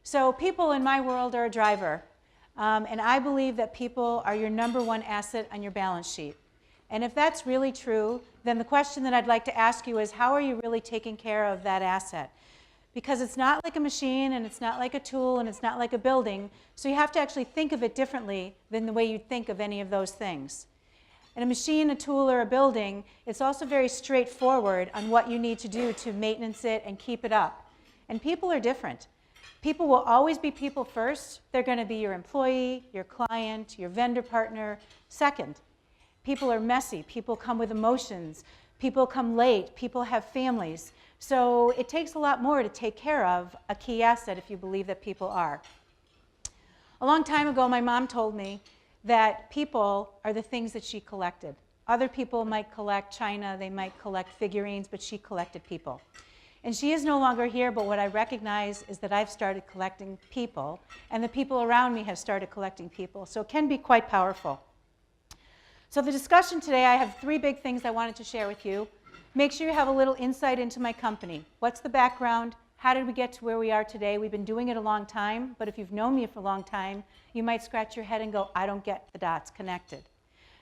So people in my world are a driver. And I believe that people are your #1 asset on your balance sheet. And if that's really true, then the question that I'd like to ask you is, how are you really taking care of that asset? Because it's not like a machine, and it's not like a tool, and it's not like a building, so you have to actually think of it differently than the way you think of any of those things. In a machine, a tool, or a building, it's also very straightforward on what you need to do to maintenance it and keep it up. And people are different. People will always be people first. They're going to be your employee, your client, your vendor partner second. People are messy. People come with emotions. People come late. People have families. So it takes a lot more to take care of a key asset if you believe that people are. A long time ago, my mom told me that people are the things that she collected. Other people might collect china, they might collect figurines, but she collected people. And she is no longer here, but what I recognize is that I've started collecting people, and the people around me have started collecting people. So it can be quite powerful. So the discussion today, I have 3 big things I wanted to share with you. Make sure you have a little insight into my company. What's the background? How did we get to where we are today? We've been doing it a long time, but if you've known me for a long time, you might scratch your head and go, I don't get the dots connected.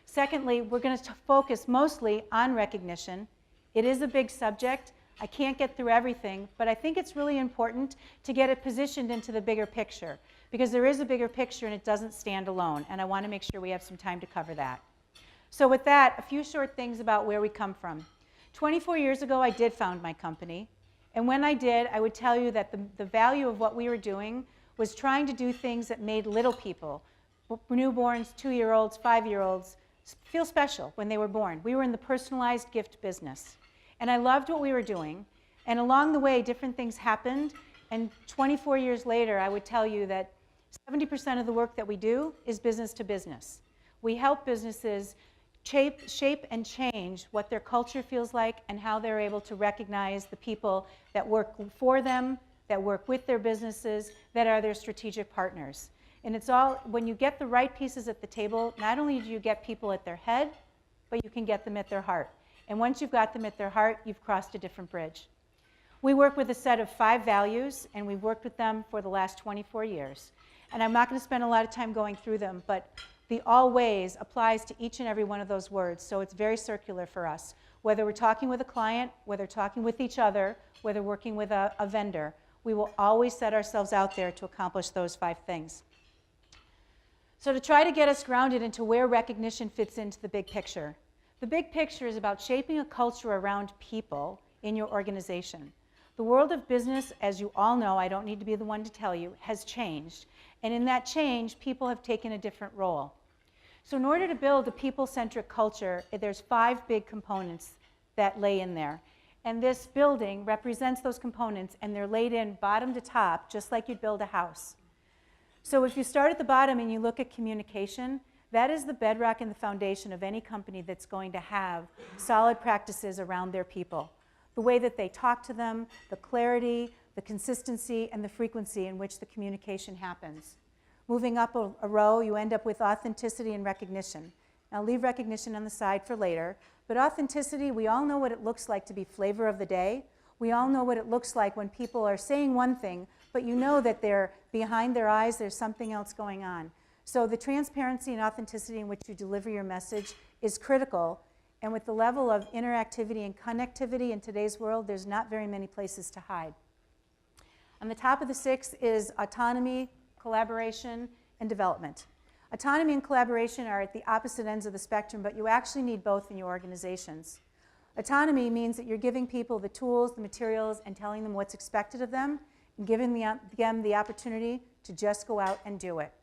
Secondly, we're going to focus mostly on recognition. It is a big subject. I can't get through everything, but I think it's really important to get it positioned into the bigger picture, because there is a bigger picture and it doesn't stand alone, and I want to make sure we have some time to cover that. So with that, a few short things about where we come from. 24 years ago, I did found my company, and when I did, I would tell you that the value of what we were doing was trying to do things that made little people, newborns, 2-year-olds, 5-year-olds, feel special when they were born. We were in the personalized gift business. And I loved what we were doing. And along the way, different things happened. And 24 years later, I would tell you that 70% of the work that we do is business to business. We help businesses shape and change what their culture feels like and how they're able to recognize the people that work for them, that work with their businesses, that are their strategic partners. And it's all, when you get the right pieces at the table, not only do you get people at their head, but you can get them at their heart. And once you've got them at their heart, you've crossed a different bridge. We work with a set of 5 values, and we've worked with them for the last 24 years. And I'm not going to spend a lot of time going through them, but the always applies to each and every one of those words, so it's very circular for us. Whether we're talking with a client, whether talking with each other, whether working with a vendor, we will always set ourselves out there to accomplish those 5 things. So to try to get us grounded into where recognition fits into the big picture, the big picture is about shaping a culture around people in your organization. The world of business, as you all know, I don't need to be the one to tell you, has changed. And in that change, people have taken a different role. So in order to build a people-centric culture, there's 5 big components that lay in there. And this building represents those components, and they're laid in bottom to top, just like you'd build a house. So if you start at the bottom and you look at communication, that is the bedrock and the foundation of any company that's going to have solid practices around their people. The way that they talk to them, the clarity, the consistency, and the frequency in which the communication happens. Moving up a row, you end up with authenticity and recognition. I'll leave recognition on the side for later, but authenticity, we all know what it looks like to be flavor of the day. We all know what it looks like when people are saying one thing, but you know that they're behind their eyes, there's something else going on. So the transparency and authenticity in which you deliver your message is critical. And with the level of interactivity and connectivity in today's world, there's not very many places to hide. On the top of the 6 is autonomy, collaboration, and development. Autonomy and collaboration are at the opposite ends of the spectrum, but you actually need both in your organizations. Autonomy means that you're giving people the tools, the materials, and telling them what's expected of them, and giving them the opportunity to just go out and do it.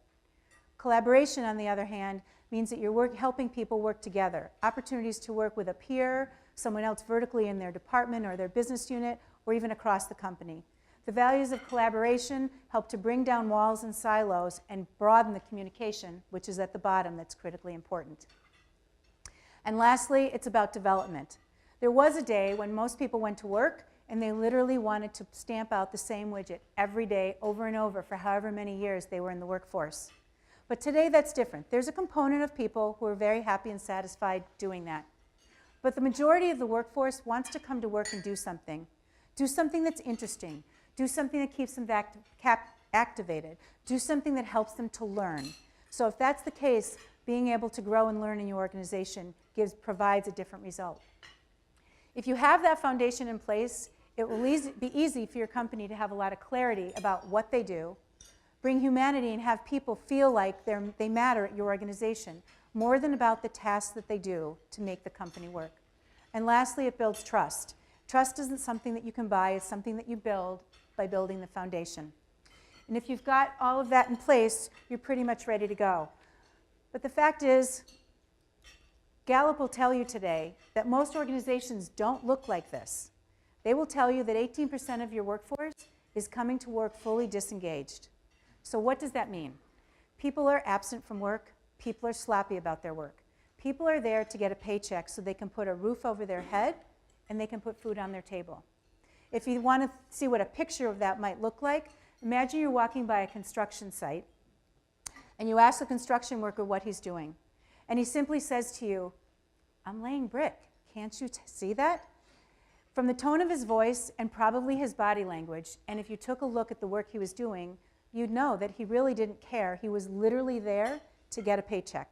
Collaboration, on the other hand, means that you're helping people work together. Opportunities to work with a peer, someone else vertically in their department or their business unit, or even across the company. The values of collaboration help to bring down walls and silos and broaden the communication, which is at the bottom, that's critically important. And lastly, it's about development. There was a day when most people went to work and they literally wanted to stamp out the same widget every day over and over for however many years they were in the workforce. But today that's different. There's a component of people who are very happy and satisfied doing that. But the majority of the workforce wants to come to work and do something. Do something that's interesting. Do something that keeps them activated. Do something that helps them to learn. So if that's the case, being able to grow and learn in your organization provides a different result. If you have that foundation in place, it will be easy for your company to have a lot of clarity about what they do, bring humanity and have people feel like they matter at your organization, more than about the tasks that they do to make the company work. And lastly, it builds trust. Trust isn't something that you can buy, it's something that you build by building the foundation. And if you've got all of that in place, you're pretty much ready to go. But the fact is, Gallup will tell you today that most organizations don't look like this. They will tell you that 18% of your workforce is coming to work fully disengaged. So what does that mean? People are absent from work. People are sloppy about their work. People are there to get a paycheck so they can put a roof over their head and they can put food on their table. If you want to see what a picture of that might look like, imagine you're walking by a construction site and you ask the construction worker what he's doing. And he simply says to you, "I'm laying brick. Can't you see that?" From the tone of his voice and probably his body language, and if you took a look at the work he was doing, you'd know that he really didn't care. He was literally there to get a paycheck.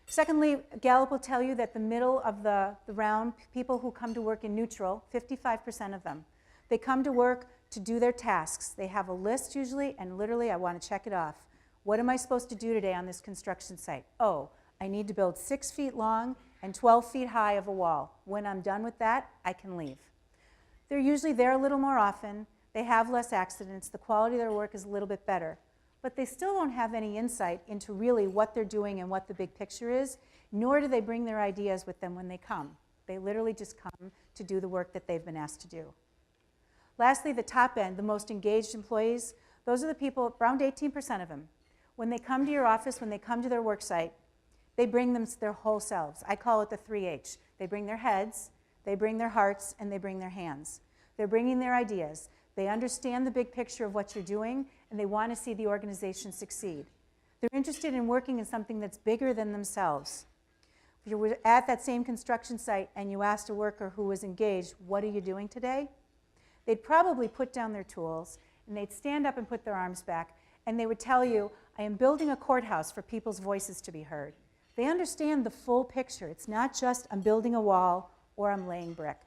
Secondly, Gallup will tell you that the middle of the round, people who come to work in neutral, 55% of them, they come to work to do their tasks. They have a list usually, and literally, I want to check it off. What am I supposed to do today on this construction site? Oh, I need to build 6 feet long and 12 feet high of a wall. When I'm done with that, I can leave. They're usually there a little more often. They have less accidents. The quality of their work is a little bit better. But they still don't have any insight into really what they're doing and what the big picture is, nor do they bring their ideas with them when they come. They literally just come to do the work that they've been asked to do. Lastly, the top end, the most engaged employees, those are the people, around 18% of them. When they come to your office, when they come to their work site, they bring their whole selves. I call it the 3H. They bring their heads, they bring their hearts, and they bring their hands. They're bringing their ideas. They understand the big picture of what you're doing, and they want to see the organization succeed. They're interested in working in something that's bigger than themselves. If you were at that same construction site and you asked a worker who was engaged, "What are you doing today?" They'd probably put down their tools, and they'd stand up and put their arms back, and they would tell you, "I am building a courthouse for people's voices to be heard." They understand the full picture. It's not just, "I'm building a wall," or "I'm laying brick."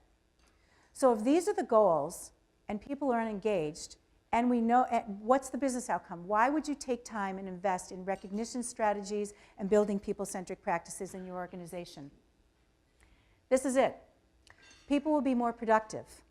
So if these are the goals, and people are unengaged, and we know what's the business outcome? Why would you take time and invest in recognition strategies and building people-centric practices in your organization? This is it. People will be more productive.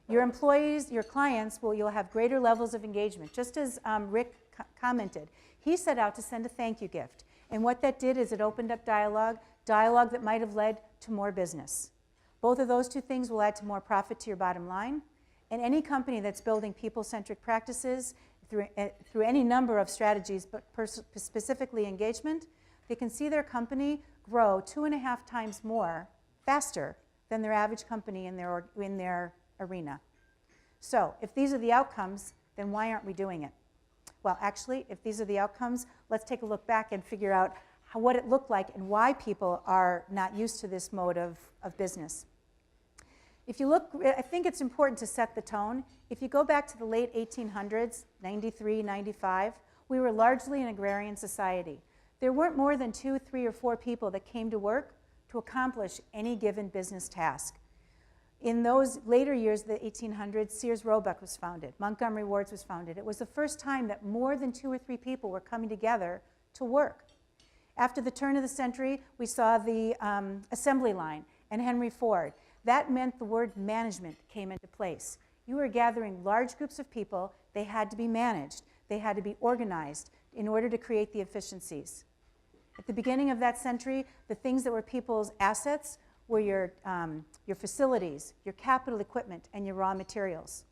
Your employees, your clients, you'll have greater levels of engagement. Just as Rick commented, he set out to send a thank you gift. And what that did is it opened up dialogue that might have led to more business. Both of those two things will add to more profit to your bottom line. And any company that's building people-centric practices through any number of strategies, but specifically engagement, they can see their company grow 2.5 times more faster than their average company in their arena. So if these are the outcomes, then why aren't we doing it? Well, actually, if these are the outcomes, let's take a look back and figure out what it looked like and why people are not used to this mode of business. If you look, I think it's important to set the tone. If you go back to the late 1800s, 93, 95, we were largely an agrarian society. There weren't more than 2, 3, or 4 people that came to work to accomplish any given business task. In those later years, the 1800s, Sears Roebuck was founded. Montgomery Ward's was founded. It was the first time that more than 2 or 3 people were coming together to work. After the turn of the century, we saw the assembly line and Henry Ford. That meant the word management came into place. You were gathering large groups of people. They had to be managed. They had to be organized in order to create the efficiencies. At the beginning of that century, the things that were people's assets were your facilities, your capital equipment, and your raw materials.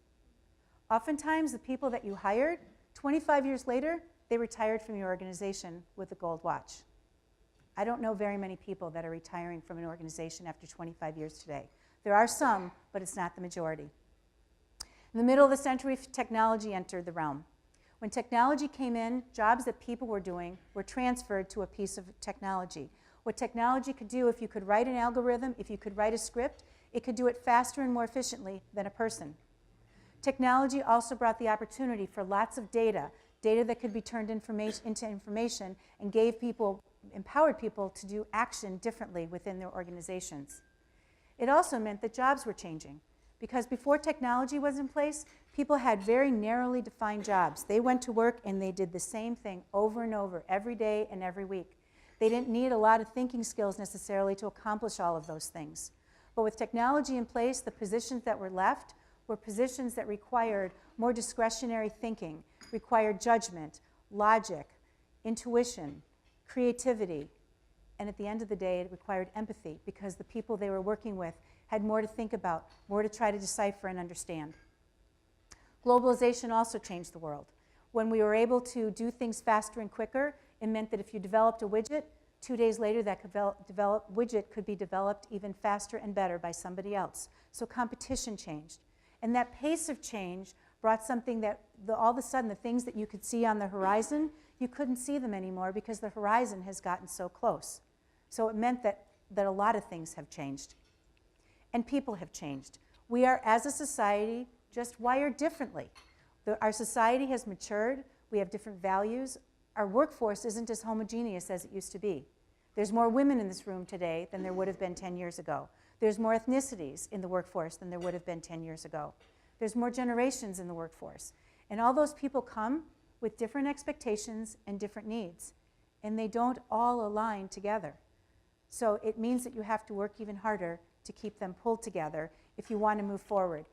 Oftentimes, the people that you hired, 25 years later, they retired from your organization with a gold watch. I don't know very many people that are retiring from an organization after 25 years today. There are some, but it's not the majority. In the middle of the century, technology entered the realm. When technology came in, jobs that people were doing were transferred to a piece of technology. What technology could do, if you could write an algorithm, if you could write a script, it could do it faster and more efficiently than a person. Technology also brought the opportunity for lots of data that could be turned into information and empowered people to do action differently within their organizations. It also meant that jobs were changing, because before technology was in place, people had very narrowly defined jobs. They went to work and they did the same thing over and over, every day and every week. They didn't need a lot of thinking skills necessarily to accomplish all of those things. But with technology in place, the positions that were left were positions that required more discretionary thinking, required judgment, logic, intuition, creativity, and at the end of the day, it required empathy, because the people they were working with had more to think about, more to try to decipher and understand. Globalization also changed the world. When we were able to do things faster and quicker, it meant that if you developed a widget, 2 days later that widget could be developed even faster and better by somebody else. So competition changed. And that pace of change brought something that all of a sudden the things that you could see on the horizon, you couldn't see them anymore because the horizon has gotten so close. So it meant that a lot of things have changed. And people have changed. We are, as a society, just wired differently. Our society has matured. We have different values. Our workforce isn't as homogeneous as it used to be. There's more women in this room today than there would have been 10 years ago. There's more ethnicities in the workforce than there would have been 10 years ago. There's more generations in the workforce. And all those people come with different expectations and different needs. And they don't all align together. So it means that you have to work even harder to keep them pulled together if you want to move forward.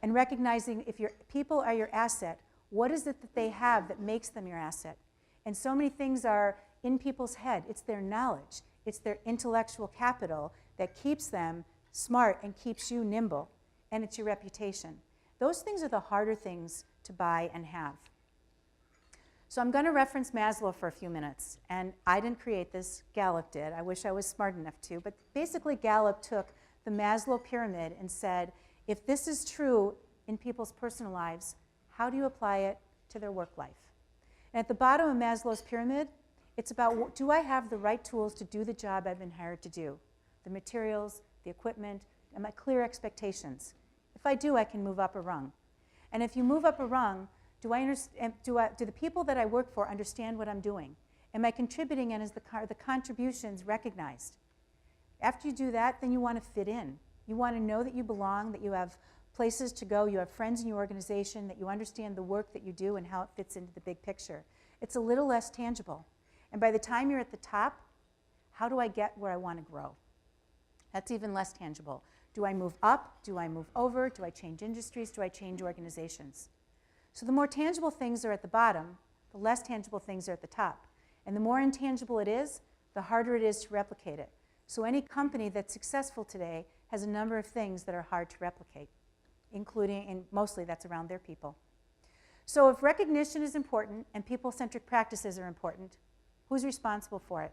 And recognizing if your people are your asset, what is it that they have that makes them your asset? And so many things are in people's head. It's their knowledge. It's their intellectual capital that keeps them smart and keeps you nimble. And it's your reputation. Those things are the harder things to buy and have. So I'm going to reference Maslow for a few minutes. And I didn't create this, Gallup did. I wish I was smart enough to. But basically Gallup took the Maslow pyramid and said, if this is true in people's personal lives, how do you apply it to their work life? And at the bottom of Maslow's pyramid, it's about, do I have the right tools to do the job I've been hired to do? The materials, the equipment, and my clear expectations. If I do, I can move up a rung. And if you move up a rung, do the people that I work for understand what I'm doing? Am I contributing, and is the contributions recognized? After you do that, then you want to fit in. You want to know that you belong, that you have places to go, you have friends in your organization, that you understand the work that you do and how it fits into the big picture. It's a little less tangible. And by the time you're at the top, how do I get where I want to grow? That's even less tangible. Do I move up? Do I move over? Do I change industries? Do I change organizations? So the more tangible things are at the bottom, the less tangible things are at the top. And the more intangible it is, the harder it is to replicate it. So any company that's successful today has a number of things that are hard to replicate, including, and mostly that's around their people. So if recognition is important and people-centric practices are important, who's responsible for it?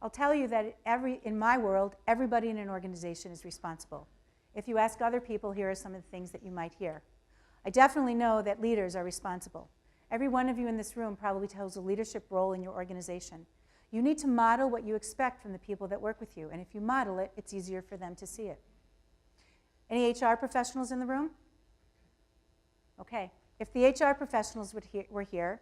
I'll tell you that in my world, everybody in an organization is responsible. If you ask other people, here are some of the things that you might hear. I definitely know that leaders are responsible. Every one of you in this room probably holds a leadership role in your organization. You need to model what you expect from the people that work with you, and if you model it, it's easier for them to see it. Any HR professionals in the room? Okay. If the HR professionals were here,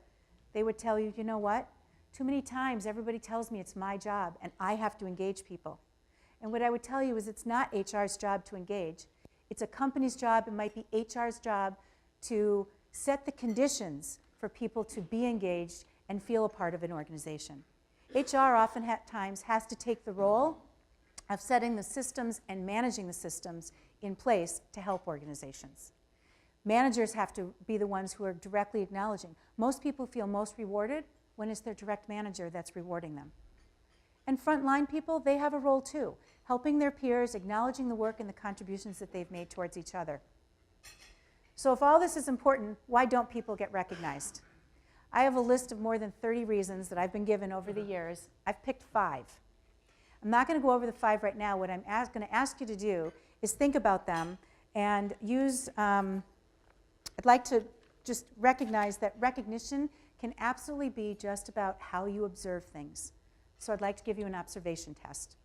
they would tell you, you know what? Too many times everybody tells me it's my job and I have to engage people. And what I would tell you is it's not HR's job to engage. It's a company's job. It might be HR's job to set the conditions for people to be engaged and feel a part of an organization. HR often at times has to take the role of setting the systems and managing the systems in place to help organizations. Managers have to be the ones who are directly acknowledging. Most people feel most rewarded when it's their direct manager that's rewarding them. And frontline people, they have a role too, helping their peers, acknowledging the work and the contributions that they've made towards each other. So if all this is important, why don't people get recognized? I have a list of more than 30 reasons that I've been given over the years. I've picked 5. I'm not going to go over the 5 right now. What I'm going to ask you to do is think about them and use, I'd like to just recognize that recognition can absolutely be just about how you observe things. So I'd like to give you an observation test.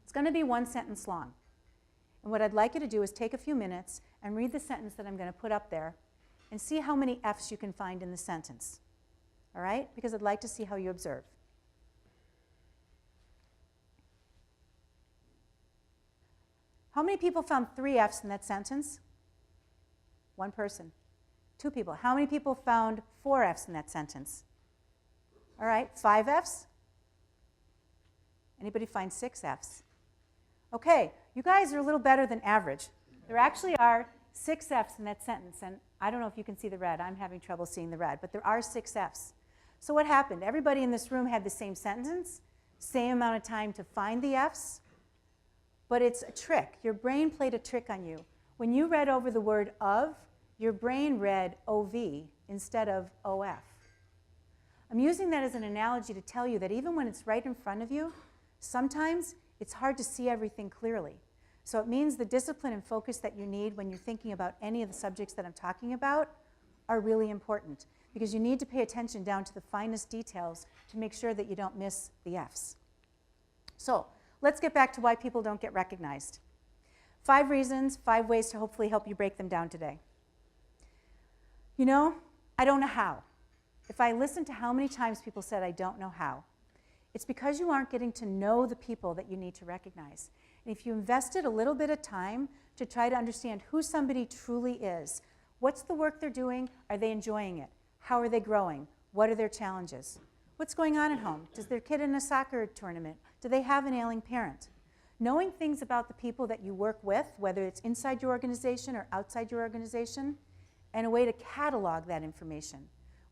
It's going to be 1 sentence long. And what I'd like you to do is take a few minutes and read the sentence that I'm going to put up there and see how many F's you can find in the sentence. All right? Because I'd like to see how you observe. How many people found 3 F's in that sentence? 1 person. 2 people. How many people found 4 F's in that sentence? All right, 5 F's? Anybody find 6 F's? Okay, you guys are a little better than average. There actually are 6 F's in that sentence, and I don't know if you can see the red. I'm having trouble seeing the red, but there are 6 F's. So what happened? Everybody in this room had the same sentence, same amount of time to find the F's, but it's a trick. Your brain played a trick on you. When you read over the word of, your brain read OV instead of OF. I'm using that as an analogy to tell you that even when it's right in front of you, sometimes it's hard to see everything clearly. So it means the discipline and focus that you need when you're thinking about any of the subjects that I'm talking about are really important, because you need to pay attention down to the finest details to make sure that you don't miss the F's. So let's get back to why people don't get recognized. 5 reasons, 5 ways to hopefully help you break them down today. You know, I don't know how. If I listen to how many times people said, I don't know how, it's because you aren't getting to know the people that you need to recognize. And if you invested a little bit of time to try to understand who somebody truly is, what's the work they're doing? Are they enjoying it? How are they growing? What are their challenges? What's going on at home? Does their kid in a soccer tournament? Do they have an ailing parent? Knowing things about the people that you work with, whether it's inside your organization or outside your organization, and a way to catalog that information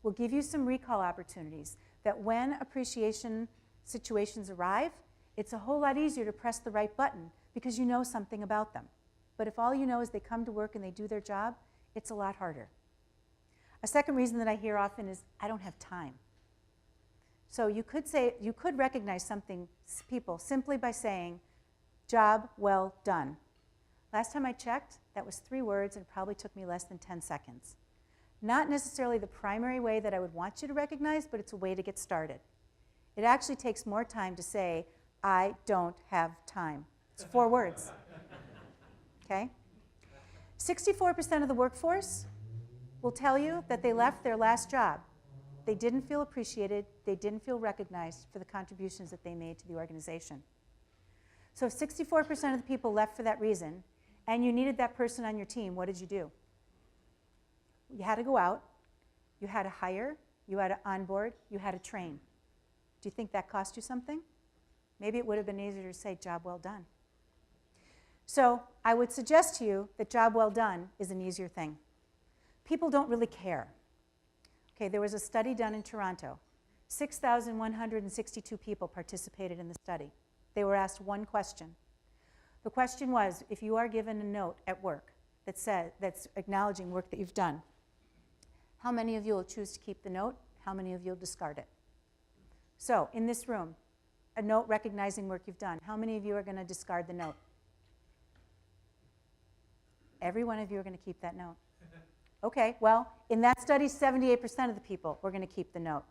will give you some recall opportunities that when appreciation situations arrive, it's a whole lot easier to press the right button because you know something about them. But if all you know is they come to work and they do their job, it's a lot harder. A second reason that I hear often is, I don't have time. So you could recognize people simply by saying, job well done. Last time I checked, that was 3 words and probably took me less than 10 seconds. Not necessarily the primary way that I would want you to recognize, but it's a way to get started. It actually takes more time to say, I don't have time. It's 4 words. Okay? 64% of the workforce will tell you that they left their last job. They didn't feel appreciated. They didn't feel recognized for the contributions that they made to the organization. So if 64% of the people left for that reason, and you needed that person on your team, what did you do? You had to go out, you had to hire, you had to onboard, you had to train. Do you think that cost you something? Maybe it would have been easier to say, job well done. So I would suggest to you that job well done is an easier thing. People don't really care. Okay, there was a study done in Toronto. 6,162 people participated in the study. They were asked one question. The question was, if you are given a note at work that's acknowledging work that you've done, how many of you will choose to keep the note? How many of you will discard it? So in this room, a note recognizing work you've done, how many of you are going to discard the note? Every one of you are going to keep that note. Okay, well, in that study, 78% of the people were going to keep the note.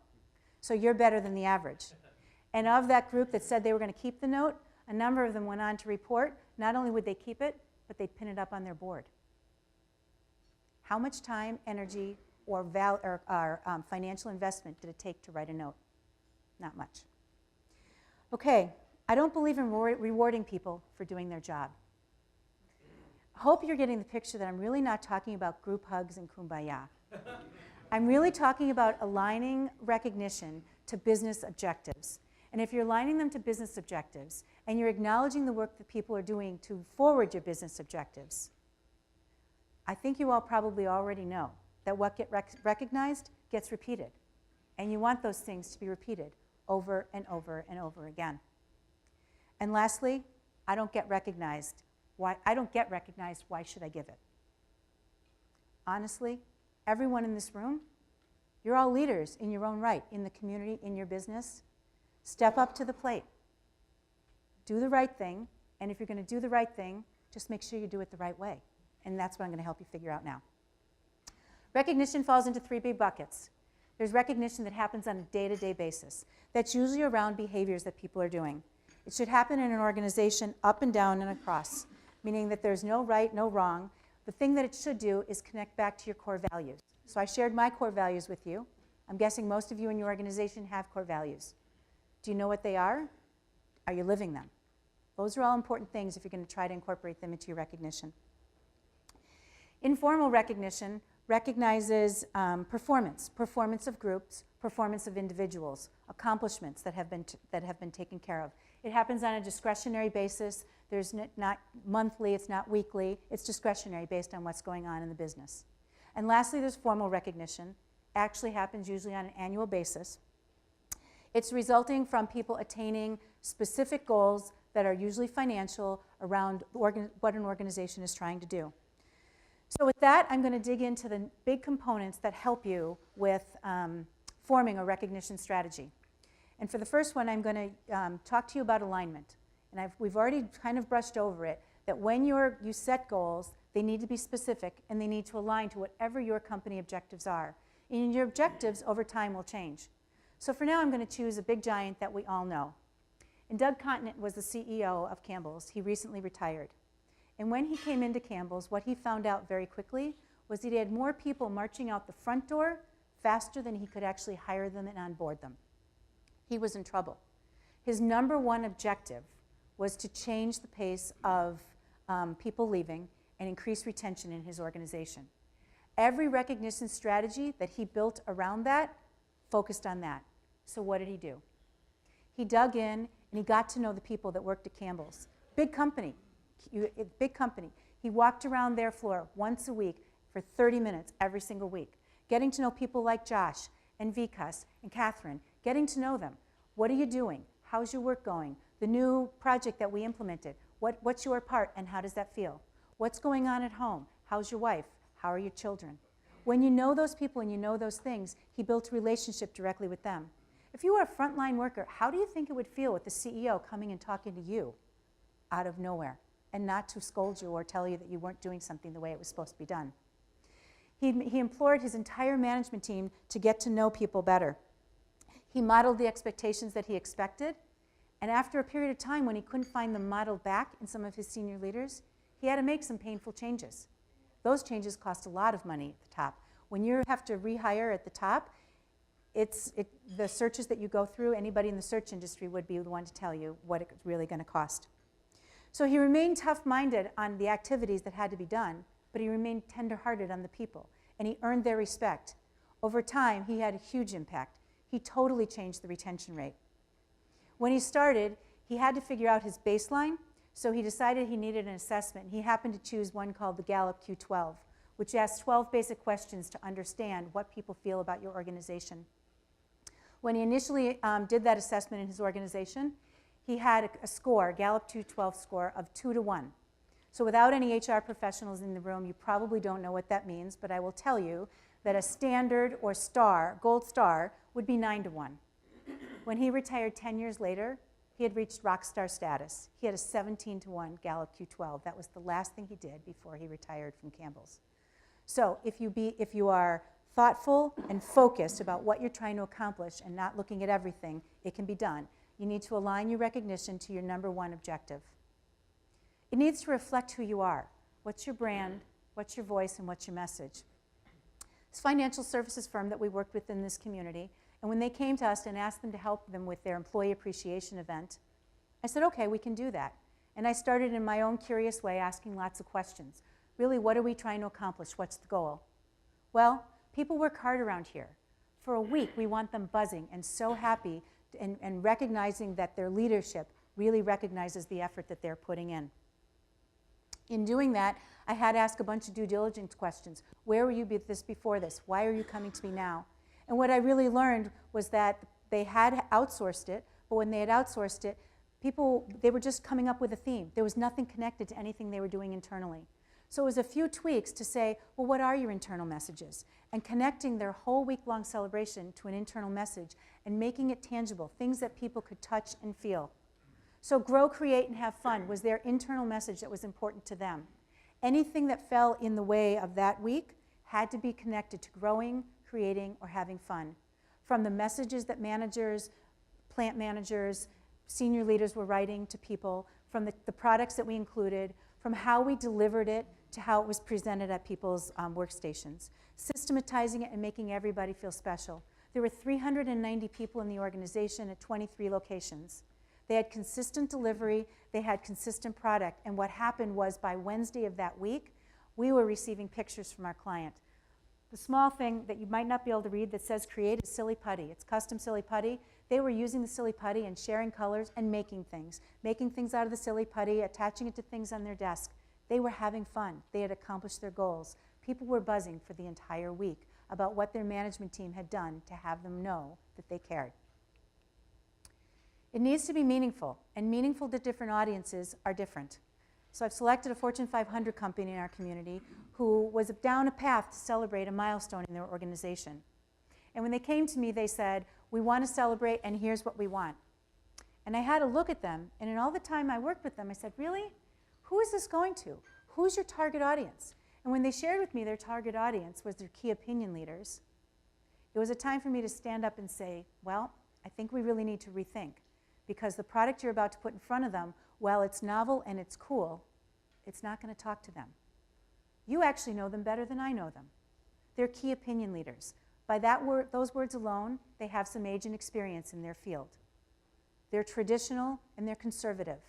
So you're better than the average. And of that group that said they were going to keep the note, a number of them went on to report not only would they keep it, but they'd pin it up on their board. How much time, energy, or financial investment did it take to write a note? Not much. Okay, I don't believe in rewarding people for doing their job. I hope you're getting the picture that I'm really not talking about group hugs and kumbaya. I'm really talking about aligning recognition to business objectives. And if you're aligning them to business objectives and you're acknowledging the work that people are doing to forward your business objectives, I think you all probably already know that what gets recognized gets repeated. And you want those things to be repeated over and over and over again. And lastly, I don't get recognized. Why should I give it? Honestly, everyone in this room, you're all leaders in your own right, in the community, in your business. Step up to the plate. Do the right thing, and if you're going to do the right thing, just make sure you do it the right way. And that's what I'm going to help you figure out now. Recognition falls into 3 big buckets. There's recognition that happens on a day-to-day basis. That's usually around behaviors that people are doing. It should happen in an organization up and down and across. meaning that there's no right, no wrong. The thing that it should do is connect back to your core values. So I shared my core values with you. I'm guessing most of you in your organization have core values. Do you know what they are? Are you living them? Those are all important things if you're going to try to incorporate them into your recognition. Informal recognition recognizes performance of groups, performance of individuals, accomplishments that have been taken care of. It happens on a discretionary basis. There's not monthly, it's not weekly. It's discretionary based on what's going on in the business. And lastly, there's formal recognition. Actually happens usually on an annual basis. It's resulting from people attaining specific goals that are usually financial around what an organization is trying to do. So with that, I'm going to dig into the big components that help you with forming a recognition strategy. And for the first one, I'm going to talk to you about alignment. And we've already kind of brushed over it, that when you set goals, they need to be specific and they need to align to whatever your company objectives are. And your objectives over time will change. So for now, I'm going to choose a big giant that we all know. And Doug Continent was the CEO of Campbell's. He recently retired. And when he came into Campbell's, what he found out very quickly was that he had more people marching out the front door faster than he could actually hire them and onboard them. He was in trouble. His number one objective was to change the pace of people leaving and increase retention in his organization. Every recognition strategy that he built around that focused on that. So what did he do? He dug in and he got to know the people that worked at Campbell's. Big company. Big company. He walked around their floor once a week for 30 minutes every single week, getting to know people like Josh and Vikas and Catherine, getting to know them. What are you doing? How's your work going? The new project that we implemented, what's your part and how does that feel? What's going on at home? How's your wife? How are your children? When you know those people and you know those things, he built a relationship directly with them. If you were a frontline worker, how do you think it would feel with the CEO coming and talking to you out of nowhere and not to scold you or tell you that you weren't doing something the way it was supposed to be done? He implored his entire management team to get to know people better. He modeled the expectations that he expected, and after a period of time when he couldn't find them modeled back in some of his senior leaders, he had to make some painful changes. Those changes cost a lot of money at the top. When you have to rehire at the top, the searches that you go through, anybody in the search industry would be the one to tell you what it's really going to cost. So he remained tough-minded on the activities that had to be done, but he remained tender-hearted on the people, and he earned their respect. Over time, he had a huge impact. He totally changed the retention rate. When he started, he had to figure out his baseline, so he decided he needed an assessment. He happened to choose one called the Gallup Q12, which asks 12 basic questions to understand what people feel about your organization. When he initially did that assessment in his organization, he had a score, Gallup Q12 score, of 2 to 1. So without any HR professionals in the room, you probably don't know what that means, but I will tell you that a standard or star, gold star, would be 9 to 1. When he retired 10 years later, he had reached rock star status. He had a 17 to 1 Gallup Q12. That was the last thing he did before he retired from Campbell's. So if you are thoughtful and focused about what you're trying to accomplish and not looking at everything, it can be done. You need to align your recognition to your number one objective. It needs to reflect who you are. What's your brand, what's your voice, and what's your message? This financial services firm that we worked with in this community, and when they came to us and asked them to help them with their employee appreciation event, I said, okay, we can do that. And I started in my own curious way asking lots of questions. Really, what are we trying to accomplish? What's the goal? Well, people work hard around here. For a week, we want them buzzing and so happy and recognizing that their leadership really recognizes the effort that they're putting in. In doing that, I had to ask a bunch of due diligence questions. Where were you before this? Why are you coming to me now? And what I really learned was that they had outsourced it, but when they had outsourced it, they were just coming up with a theme. There was nothing connected to anything they were doing internally. So it was a few tweaks to say, well, what are your internal messages? And connecting their whole week-long celebration to an internal message and making it tangible, things that people could touch and feel. So grow, create, and have fun was their internal message that was important to them. Anything that fell in the way of that week had to be connected to growing, creating, or having fun. From the messages that managers, plant managers, senior leaders were writing to people, from the products that we included, from how we delivered it to how it was presented at people's workstations, systematizing it and making everybody feel special. There were 390 people in the organization at 23 locations. They had consistent delivery, they had consistent product, and what happened was by Wednesday of that week, we were receiving pictures from our client. The small thing that you might not be able to read that says create a silly putty, it's custom silly putty. They were using the silly putty and sharing colors and making things out of the silly putty, attaching it to things on their desk. They were having fun. They had accomplished their goals. People were buzzing for the entire week about what their management team had done to have them know that they cared. It needs to be meaningful, and meaningful to different audiences are different. So I've selected a Fortune 500 company in our community who was down a path to celebrate a milestone in their organization. And when they came to me, they said, we want to celebrate, and here's what we want. And I had to look at them, and in all the time I worked with them, I said, really? Who is this going to? Who's your target audience? And when they shared with me their target audience was their key opinion leaders, it was a time for me to stand up and say, well, I think we really need to rethink, because the product you're about to put in front of them, while it's novel and it's cool, it's not going to talk to them. You actually know them better than I know them. They're key opinion leaders. By those words alone, they have some age and experience in their field. They're traditional and they're conservative.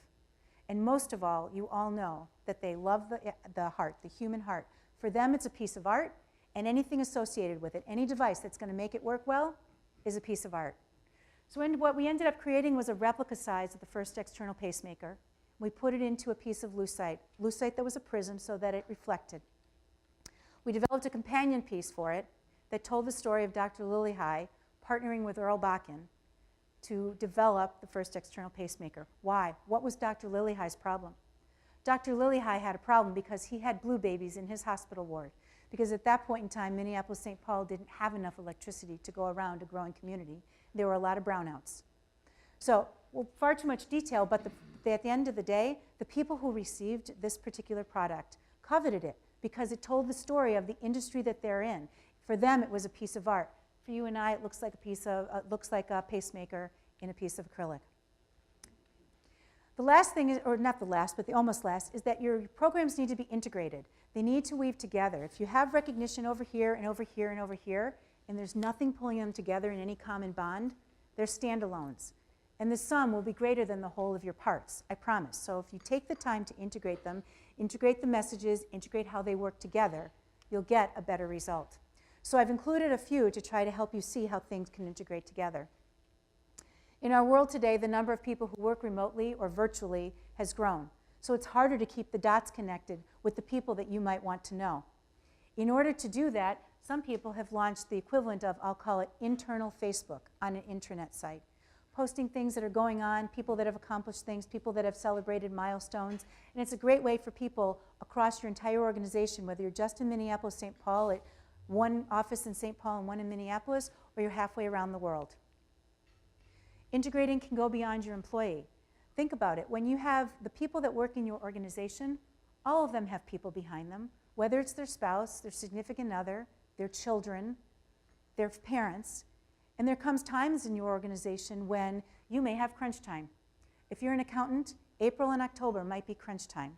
And most of all, you all know that they love the heart, the human heart. For them, it's a piece of art, and anything associated with it, any device that's going to make it work well, is a piece of art. So what we ended up creating was a replica size of the first external pacemaker. We put it into a piece of lucite that was a prism so that it reflected. We developed a companion piece for it that told the story of Dr. Lillihei partnering with Earl Bakken to develop the first external pacemaker. Why? What was Dr. Lillihei's problem? Dr. Lillihei had a problem because he had blue babies in his hospital ward. Because at that point in time, Minneapolis-St. Paul didn't have enough electricity to go around a growing community. There were a lot of brownouts. So, well, far too much detail, but at the end of the day, the people who received this particular product coveted it because it told the story of the industry that they're in. For them, it was a piece of art. For you and I, it looks like a pacemaker in a piece of acrylic. The last thing, or not the last, but the almost last, is that your programs need to be integrated. They need to weave together. If you have recognition over here and over here and over here, and there's nothing pulling them together in any common bond, they're standalones. And the sum will be greater than the whole of your parts, I promise. So if you take the time to integrate them, integrate the messages, integrate how they work together, you'll get a better result. So I've included a few to try to help you see how things can integrate together. In our world today, the number of people who work remotely or virtually has grown. So it's harder to keep the dots connected with the people that you might want to know. In order to do that, some people have launched the equivalent of, I'll call it internal Facebook on an intranet site, posting things that are going on, people that have accomplished things, people that have celebrated milestones. And it's a great way for people across your entire organization, whether you're just in Minneapolis-St. Paul at one office in St. Paul and one in Minneapolis, or you're halfway around the world. Integrating can go beyond your employee. Think about it. When you have the people that work in your organization, all of them have people behind them, whether it's their spouse, their significant other, their children, their parents. And there comes times in your organization when you may have crunch time. If you're an accountant, April and October might be crunch time.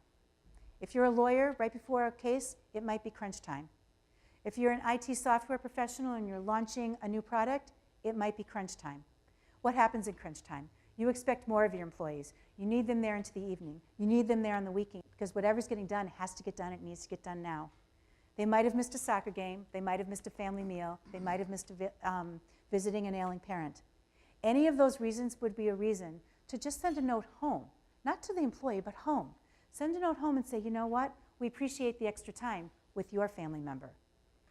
If you're a lawyer, right before a case, it might be crunch time. If you're an IT software professional and you're launching a new product, it might be crunch time. What happens in crunch time? You expect more of your employees. You need them there into the evening. You need them there on the weekend because whatever's getting done has to get done. It needs to get done now. They might have missed a soccer game. They might have missed a family meal. They might have missed visiting an ailing parent. Any of those reasons would be a reason to just send a note home, not to the employee, but home. Send a note home and say, you know what? We appreciate the extra time with your family member.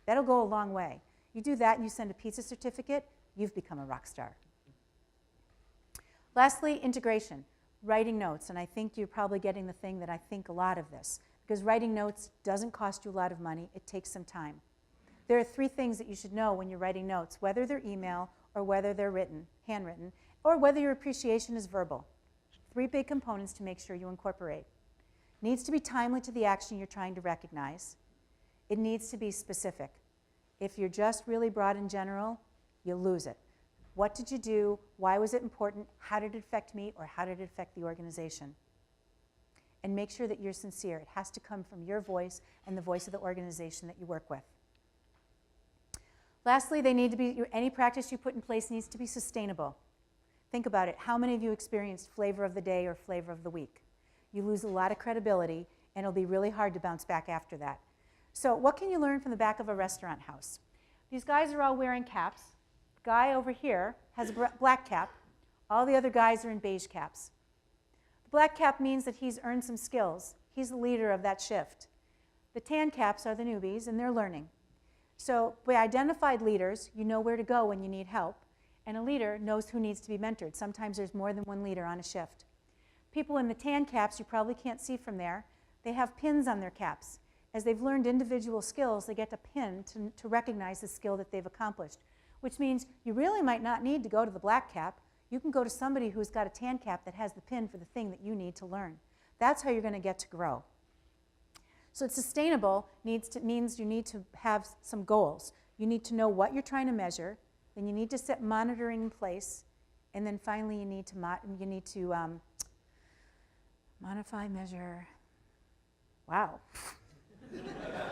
That'll go a long way. You do that and you send a pizza certificate, you've become a rock star. Lastly, integration, writing notes. And I think you're probably getting the thing that I think a lot of this, because writing notes doesn't cost you a lot of money. It takes some time. There are 3 things that you should know when you're writing notes, whether they're email or whether they're written, handwritten, or whether your appreciation is verbal. 3 big components to make sure you incorporate. It needs to be timely to the action you're trying to recognize. It needs to be specific. If you're just really broad and general, you'll lose it. What did you do? Why was it important? How did it affect me? Or how did it affect the organization? and make sure that you're sincere. It has to come from your voice and the voice of the organization that you work with. Lastly, they need to be, any practice you put in place needs to be sustainable. Think about it. How many of you experienced flavor of the day or flavor of the week? You lose a lot of credibility, and it'll be really hard to bounce back after that. So what can you learn from the back of a restaurant house? These guys are all wearing caps. The guy over here has a black cap. All the other guys are in beige caps. The black cap means that he's earned some skills. He's the leader of that shift. The tan caps are the newbies, and they're learning. So by identified leaders, you know where to go when you need help, and a leader knows who needs to be mentored. Sometimes there's more than one leader on a shift. People in the tan caps, you probably can't see from there, they have pins on their caps. As they've learned individual skills, they get a pin to recognize the skill that they've accomplished, which means you really might not need to go to the black cap. You can go to somebody who's got a tan cap that has the pin for the thing that you need to learn. That's how you're going to get to grow. So it's sustainable means you need to have some goals. You need to know what you're trying to measure, then you need to set monitoring in place, and then finally you need to modify, measure. Wow.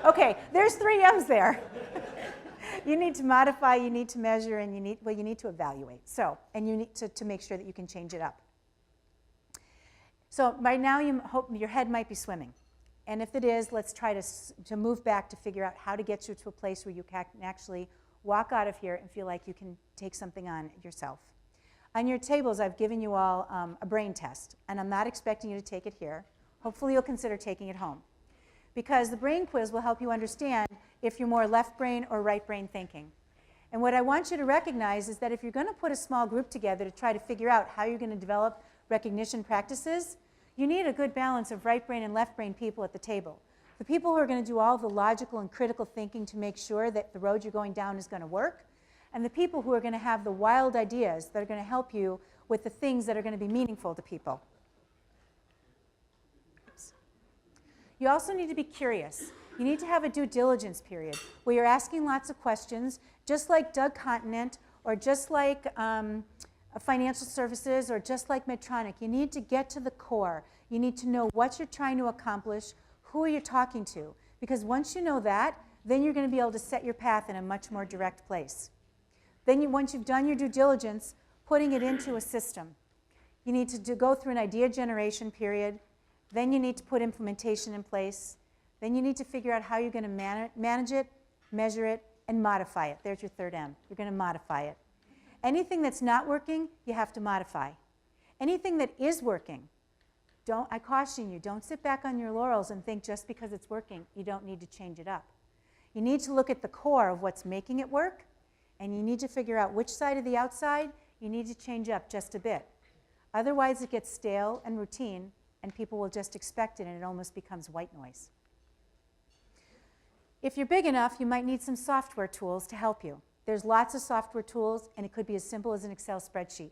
Okay, there's 3 M's there. You need to modify, you need to measure, and you need to evaluate. So, and you need to make sure that you can change it up. So by now you hope your head might be swimming. And if it is, let's try to move back to figure out how to get you to a place where you can actually walk out of here and feel like you can take something on yourself. On your tables, I've given you all a brain test, and I'm not expecting you to take it here. Hopefully you'll consider taking it home, because the brain quiz will help you understand if you're more left brain or right brain thinking. And what I want you to recognize is that if you're going to put a small group together to try to figure out how you're going to develop recognition practices, you need a good balance of right brain and left brain people at the table. The people who are going to do all the logical and critical thinking to make sure that the road you're going down is going to work, and the people who are going to have the wild ideas that are going to help you with the things that are going to be meaningful to people. You also need to be curious. You need to have a due diligence period where you're asking lots of questions, just like Doug Continent or just like financial services or just like Medtronic. You need to get to the core. You need to know what you're trying to accomplish, who are you talking to, because once you know that, then you're going to be able to set your path in a much more direct place. Then once you've done your due diligence, putting it into a system. You need to go through an idea generation period. Then you need to put implementation in place. Then you need to figure out how you're going to manage it, measure it, and modify it. There's your 3rd M. You're going to modify it. Anything that's not working, you have to modify. Anything that is working, I caution you, don't sit back on your laurels and think just because it's working, you don't need to change it up. You need to look at the core of what's making it work, and you need to figure out which side of the outside you need to change up just a bit. Otherwise, it gets stale and routine, and people will just expect it, and it almost becomes white noise. If you're big enough, you might need some software tools to help you. There's lots of software tools, and it could be as simple as an Excel spreadsheet.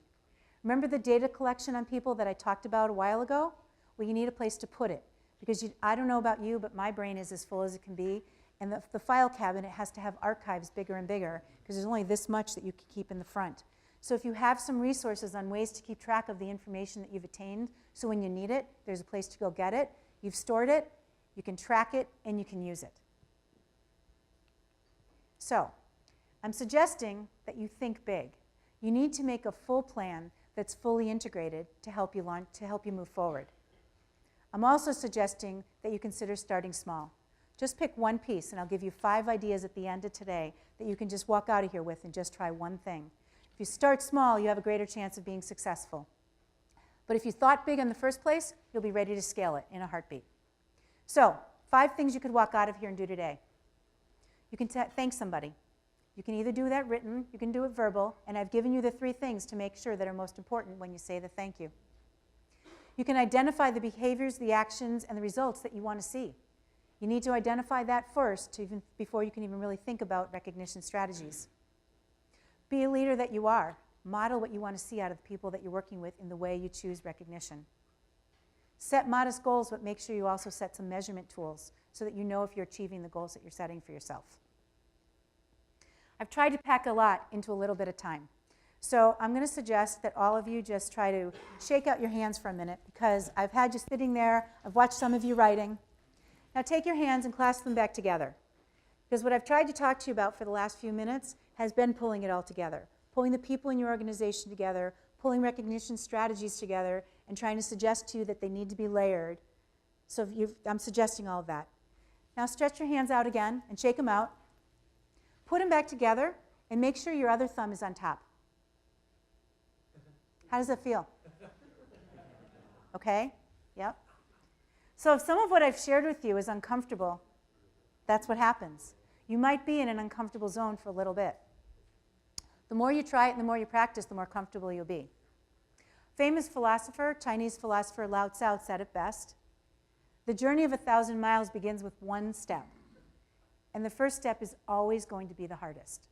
Remember the data collection on people that I talked about a while ago? Well, you need a place to put it, because I don't know about you, but my brain is as full as it can be, and the file cabinet has to have archives bigger and bigger, because there's only this much that you can keep in the front. So if you have some resources on ways to keep track of the information that you've attained, so when you need it, there's a place to go get it, you've stored it, you can track it, and you can use it. So, I'm suggesting that you think big. You need to make a full plan that's fully integrated to help you move forward. I'm also suggesting that you consider starting small. Just pick one piece, and I'll give you 5 ideas at the end of today that you can just walk out of here with and just try one thing. If you start small, you have a greater chance of being successful. But if you thought big in the first place, you'll be ready to scale it in a heartbeat. So, 5 things you could walk out of here and do today. You can thank somebody. You can either do that written, you can do it verbal, and I've given you the 3 things to make sure that are most important when you say the thank you. You can identify the behaviors, the actions, and the results that you want to see. You need to identify that first before you can even really think about recognition strategies. Be a leader that you are. Model what you want to see out of the people that you're working with in the way you choose recognition. Set modest goals, but make sure you also set some measurement tools so that you know if you're achieving the goals that you're setting for yourself. I've tried to pack a lot into a little bit of time. So I'm going to suggest that all of you just try to shake out your hands for a minute, because I've had you sitting there. I've watched some of you writing. Now take your hands and clasp them back together, because what I've tried to talk to you about for the last few minutes has been pulling it all together, pulling the people in your organization together, pulling recognition strategies together, and trying to suggest to you that they need to be layered. So I'm suggesting all of that. Now stretch your hands out again and shake them out. Put them back together and make sure your other thumb is on top. How does that feel? Okay? Yep. So if some of what I've shared with you is uncomfortable, that's what happens. You might be in an uncomfortable zone for a little bit. The more you try it and the more you practice, the more comfortable you'll be. Famous philosopher, Chinese philosopher Lao Tzu said it best: the journey of 1,000 miles begins with one step. And the first step is always going to be the hardest.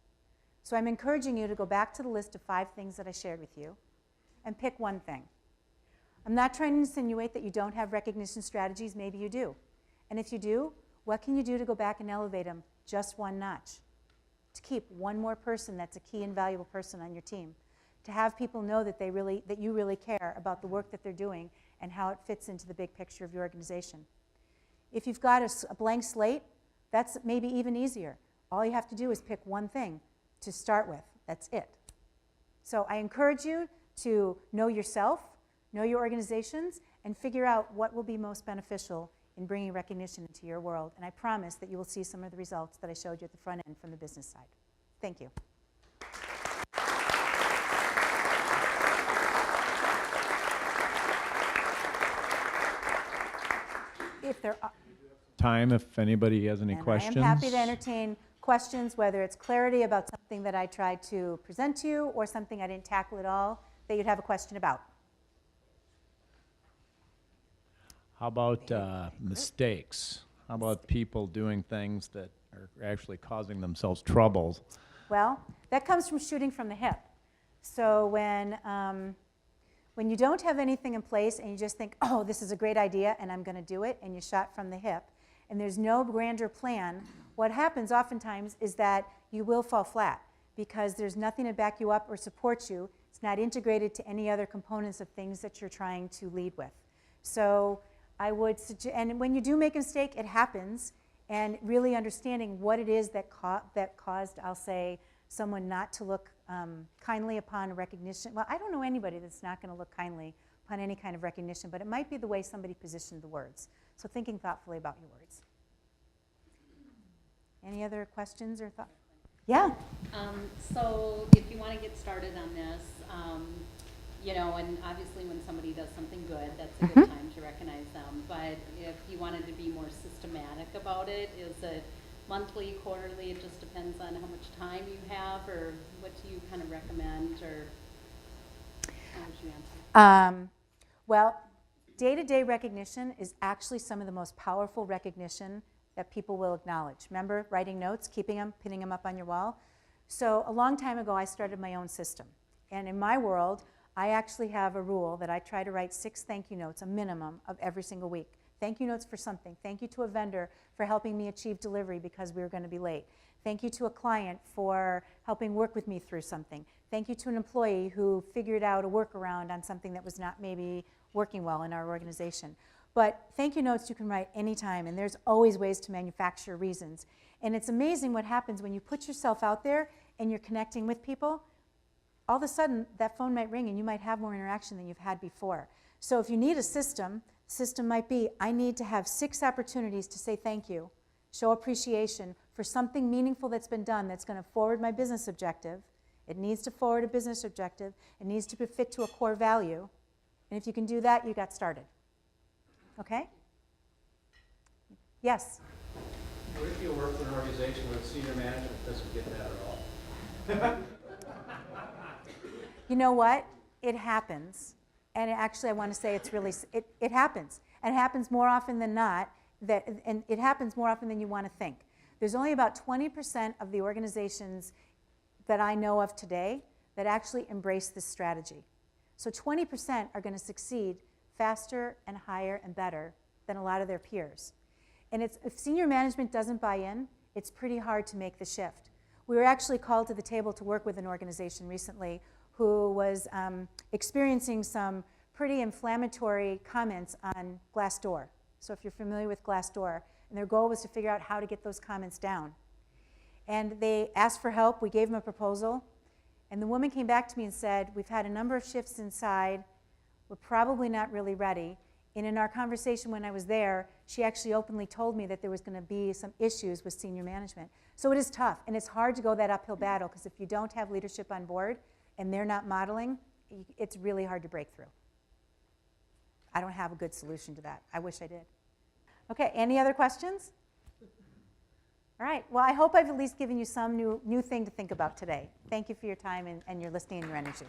So I'm encouraging you to go back to the list of 5 things that I shared with you and pick one thing. I'm not trying to insinuate that you don't have recognition strategies. Maybe you do. And if you do, what can you do to go back and elevate them just one notch? To keep one more person that's a key and valuable person on your team. To have people know that you really care about the work that they're doing and how it fits into the big picture of your organization. If you've got a blank slate, that's maybe even easier. All you have to do is pick one thing to start with. That's it. So I encourage you to know yourself, know your organizations, and figure out what will be most beneficial in bringing recognition into your world. And I promise that you will see some of the results that I showed you at the front end from the business side. Thank you. If there are time if anybody has any questions. I am happy to entertain questions, whether it's clarity about something that I tried to present to you or something I didn't tackle at all that you'd have a question about. How about mistakes? How about people doing things that are actually causing themselves troubles? Well, that comes from shooting from the hip. So when you don't have anything in place and you just think, oh, this is a great idea and I'm going to do it, and you shot from the hip, and there's no grander plan, what happens oftentimes is that you will fall flat because there's nothing to back you up or support you. It's not integrated to any other components of things that you're trying to lead with. So I would suggest, and when you do make a mistake, it happens, and really understanding what it is that caused, I'll say, someone not to look kindly upon recognition. Well, I don't know anybody that's not going to look kindly upon any kind of recognition, but it might be the way somebody positioned the words. So thinking thoughtfully about your words. Any other questions or thoughts? Yeah. So if you want to get started on this, you know, and obviously when somebody does something good, that's a good time to recognize them. But if you wanted to be more systematic about it, is it monthly, quarterly? It just depends on how much time you have, or what do you kind of recommend, or how would you answer? Well, day-to-day recognition is actually some of the most powerful recognition that people will acknowledge. Remember writing notes, keeping them, pinning them up on your wall? So a long time ago, I started my own system. And in my world, I actually have a rule that I try to write 6 thank you notes, a minimum of every single week. Thank you notes for something. Thank you to a vendor for helping me achieve delivery because we were going to be late. Thank you to a client for helping work with me through something. Thank you to an employee who figured out a workaround on something that was not maybe working well in our organization. But thank you notes you can write anytime, and there's always ways to manufacture reasons. And it's amazing what happens when you put yourself out there and you're connecting with people. All of a sudden, that phone might ring and you might have more interaction than you've had before. So if you need a system, the system might be, I need to have 6 opportunities to say thank you, show appreciation for something meaningful that's been done that's going to forward my business objective. It needs to forward a business objective. It needs to fit to a core value. And if you can do that, you got started. Okay? Yes? What if you work for an organization where the senior management doesn't get that at all? You know what? It happens. And actually, I want to say it's really, it happens. And it happens more often than not, and it happens more often than you want to think. There's only about 20% of the organizations that I know of today that actually embrace this strategy. So 20% are going to succeed faster and higher and better than a lot of their peers. And if senior management doesn't buy in, it's pretty hard to make the shift. We were actually called to the table to work with an organization recently who was experiencing some pretty inflammatory comments on Glassdoor. So if you're familiar with Glassdoor, and their goal was to figure out how to get those comments down. And they asked for help. We gave them a proposal. And the woman came back to me and said, we've had a number of shifts inside. We're probably not really ready. And in our conversation when I was there, she actually openly told me that there was going to be some issues with senior management. So it is tough, and it's hard to go that uphill battle, because if you don't have leadership on board and they're not modeling, it's really hard to break through. I don't have a good solution to that. I wish I did. Okay, any other questions? All right, well, I hope I've at least given you some new thing to think about today. Thank you for your time and your listening and your energy.